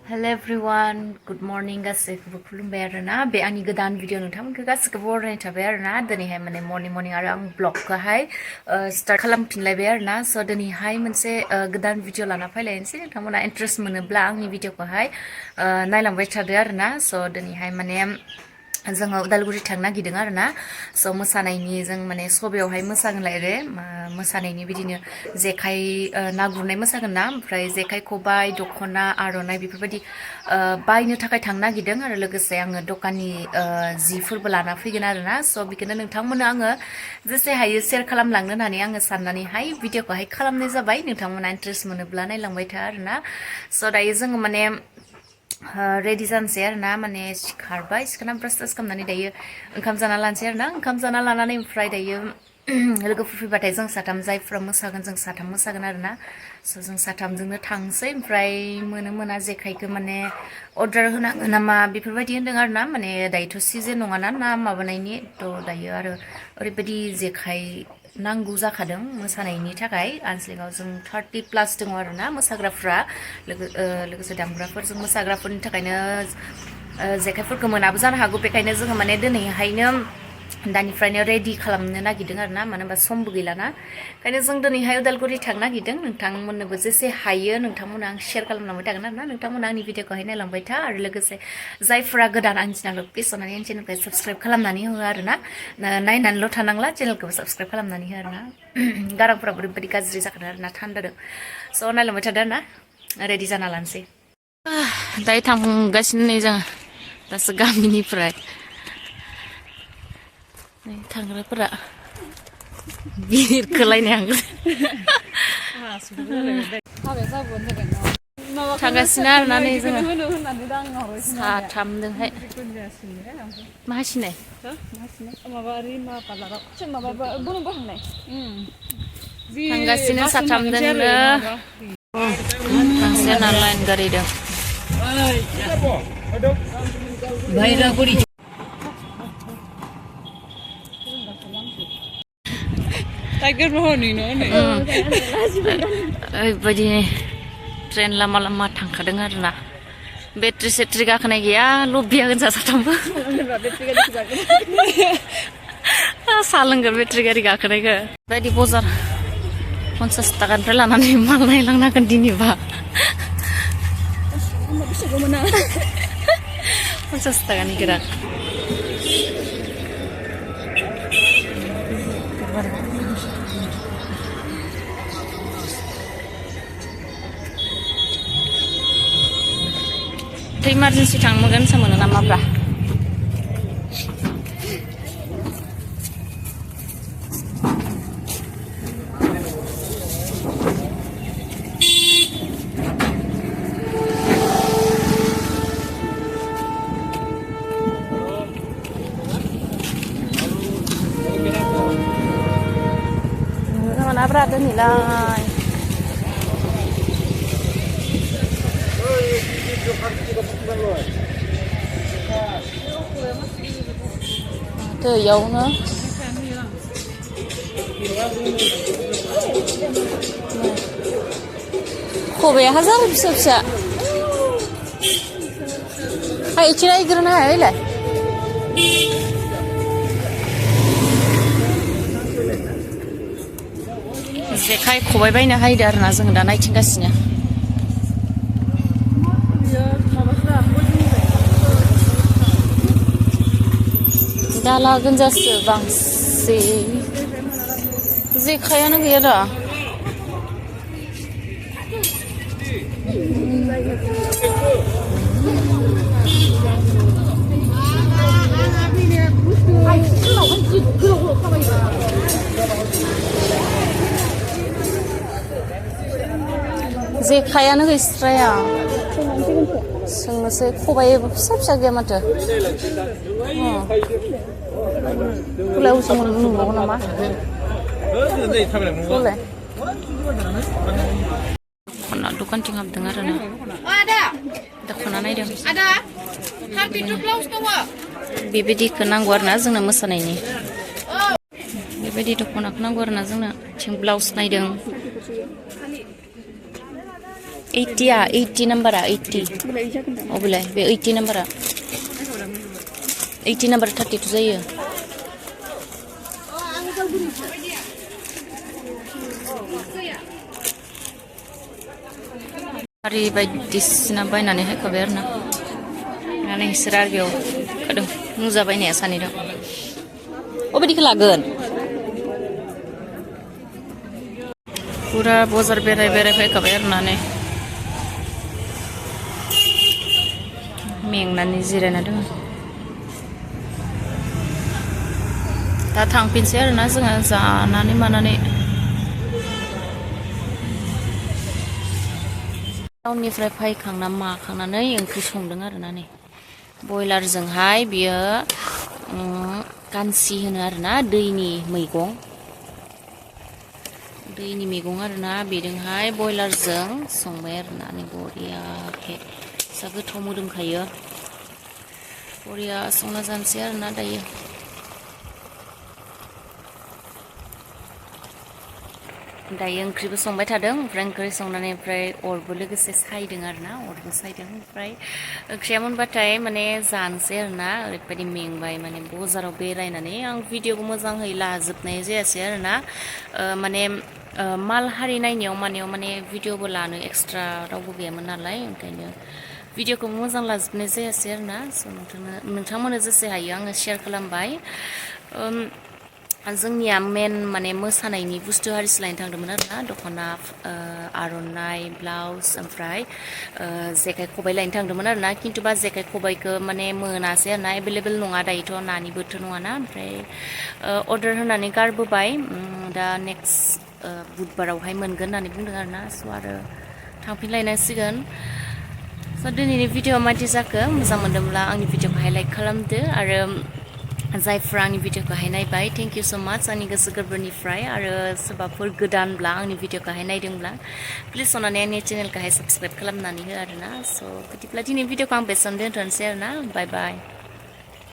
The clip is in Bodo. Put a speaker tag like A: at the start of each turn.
A: Hello everyone, good morning गासैखौबो खुलुमबाय आरोना बे आंनि गोदान भिडिअ नोंथांमोनखौ गासैखौबो बरायनाय थाबाय आरोना दिनैहाय माने मर्निं आरो आं ब्लगखौहाय स्टार्ट खालामफिनलायबाय आरोना स' दिनैहाय मोनसे गोदान भिडिअ लाना फैलायनोसै नोंथांमोना इन्ट्रेस्ट मोनोब्ला आंनि भिडिअखौहाय नायलांबाय थादो आरोना स' दिनैहाय माने जोङो उदालगुरि थांनो नागिरदों आरोना स' मोसानायनि जों माने सबायावहाय मोसागोन लायरे मोसानायनि बिदिनो जेखाइ ना गुरनाय मोसागोन ना ओमफ्राय जेखाइ खबाइ दख'ना आर'नाइ बेफोरबायदि बायनो थाखाय थांनो नागिरदों आरो लोगोसे आङो दखाननि जिफोरबो लाना फैगोन आरोना स' बेखौनो नोंथांमोननो आङो जेसे हायो सेयार खालामलांनो होननानै आङो साननानैहाय भिडिअखौहाय खालामनाय जाबाय नोंथांमोना इन्ट्रेस्ट मोनोब्ला नायलांबाय था आरोना स' दायो जोङो माने रेडि जानोसै आरोना माने सिखारबाय सिखारना ब्रास ट्रास खालामनानै दायो ओंखाम जाना लानोसै आरोना ओंखाम जाना लानानै ओमफ्राय दायो लोगोफोर फैबाथाय जों साथाम जायफ्रा मोसागोन जों साथाम मोसागोन आरोना स' जों साथामजोंनो थांसै ओमफ्राय मोना जेखाइखौ माने अर्डार होनांगोन नामा बेफोरबायदि होन्दों आरोना माने दायोथ' सिजेन नङाना ना माबानायनि थ' दायो आरो ओरैबायदि जेखाइ नांगौ जाखादों मोसानायनि थाखाय आनसलिकआव जों 30+ दङ आरोना मोसाग्राफ्रा लोगोसे दामग्राफोरजों मोसाग्राफोरनि थाखायनो जेखाइफोरखौ मोनाबो जानो हागौ बेखायनो जोङो माने दिनैहायनो दानिफ्रायनो रेडि खालामनो नागिरदों आरोना मानो होनबा समबो गैलाना ओंखायनो जों दिनैहाय उदालगुरि थांनो नागिरदों नोंथांमोननोबो जेसे हायो नोंथांमोना आं शेयार खालामलांबाय थागोन आरोना नोंथांमोना आंनि भिडिअखौहाय नायलांबाय था आरो लोगोसे जायफोरा गोदान आंनि चेनेलखौ प्लिज अननानै आंनि चेनेलखौ साबस्क्राइब खालामनानै हो आरोना नायनानैल' थानांला चेनेलखौबो साबस्क्राइब खालामनानै हो आरोना गारांफोराबो ओरैबायदि गाज्रि जाखादों आरोना थान्दादों स' नायलांबाय थादो आरोना रेडि जाना लानोसै दायो थांगासिनो नै जों दासो गामिनिफ्राय थांग्राफोरा बिरखोलायनाय हांगोन थांगासिनो आरोना नै जोङो साथामजोंहाय मा हासिनाय थांगासिनो साथामजोंनो थांसिगोन ना लाइन गारिदों ओरैबायदि ट्रेन लामा थांखादों आरोना बेट्रि सेट्रि गाखोनाय गैया लबिया गोजा साथामबो साहा लोंगोन बेट्रि गारि गाखोनायखौ बायदि बजार 50 थाखानिफ्राय लानानै माल नायलांनांगोन दिनैबा 50 थाखानि गोरान इमारजेन्सि थांगोन सामोनो नामाब्रा mana berada nilai दैयावनो खबाया हाजार फिसा फिसा इथिं नायग्रोनो हाया इलाय जेखाइ खबाइ बायनो हायदो आरोना जों दा नायथिंगासिनो दाला गोनजासो बांसिन जेखायानो गैया दा जेखायानो गैस्राया सोंनोसै खबाइबो फिसा फिसा गैया माथो खलायाव जों नुबावो नामा दख'ना दखानथिं हाबदों आरोना दख'ना नायदों बेबायदिखौ नांगौ आरोना जोंनो मोसानायनि बेबायदि दख'नाखौ नांगौ आरोना जोंनो थिं ब्लाउस नायदों 80 80 नाम्बारा 80 अबेलाय बे 80 नाम्बारा 80 नाम्बार 32 जायो आरि बायदिसिना बायनानै होखाबाय आरोना माने इसोर आरो बेयाव खादों मुजा बायनाया सानैदों अबेदिखौ लागोन पुरा बाजार बेराय बेराय फैखाबाय आरोना नै मेंनानै जिरायना दङ दा थांफिनसै आरोना जोङो जानानै मानानै टाउननिफ्राय फैखांना माखांनानै ओंख्रि संदों आरोना नै बयलारजोंहाय बियो कान्सि होनो आरोना दैनि मैगं आरोना बेजोंहाय बयलारजों संबाय आरोना नै बरियाके जा गोथाव मोदोमखायो बरिया संना जानोसै आरोना दायो दायो ओंख्रिबो संबाय थादों ओमफ्राय ओंख्रि संनानै ओमफ्राय अरबो लोगोसे सायदों आरोना अरबो सायदों ओमफ्राय ओंख्रिया मोनबाथाय माने जानोसै आरोना ओरैबायदि मेंबाय माने बाजाराव बेरायनानै आं भिडिअखौ मोजाङै लाजोबनाय जायासै आरोना माने माल हारि नायनायाव माने भिडिअबो लानो एक्सट्रा रावबो गैयामोन नालाय ओंखायनो भिडिअखौ मोजां लाजोबनाय जायासै आरोना स' नोंथांमोननो जेसे हायो आङो शेयार खालामबाय जोंनिया मेन माने मोसानायनि बुस्थु हारिसो लायनो थांदोंमोन आरोना दख'ना आर'नाइ ब्लाउस ओमफ्राय जेखाइ खबाइ लायनो थांदोंमोन आरोना खिन्थु बा जेखाइ खबाइखौ माने मोनासै आरोना एभेलेबेल नङा दायोथ' नानि बोथोर नङाना ओमफ्राय अर्डार होनानै गारबोबाय दा नेक्स्ट बुधबारावहाय मोनगोन होननानै बुंदों आरोना स' आरो थांफिनलायनांसिगोन स' दिनैनि भिडिअआ मादि जाखो मोजां मोनदोंब्ला आंनि भिडिअखौहाय लाइक खालामदो आरो जायफ्रा आंनि भिडिअखौहाय नायबाय थेंक इउ स' माच आंनि गोसो गोरबोनिफ्राय आरो सोरबाफोर गोदानब्ला आंनि भिडिअखौहाय नायदोंब्ला प्लिज अननानै आंनि चेनेलखौहाय साबस्क्राइब खालामनानै हो आरोना स' बिदिब्ला दिनै भिडिअखौ आं बेसेबां दोनथ'नोसै आरोना बाय बाय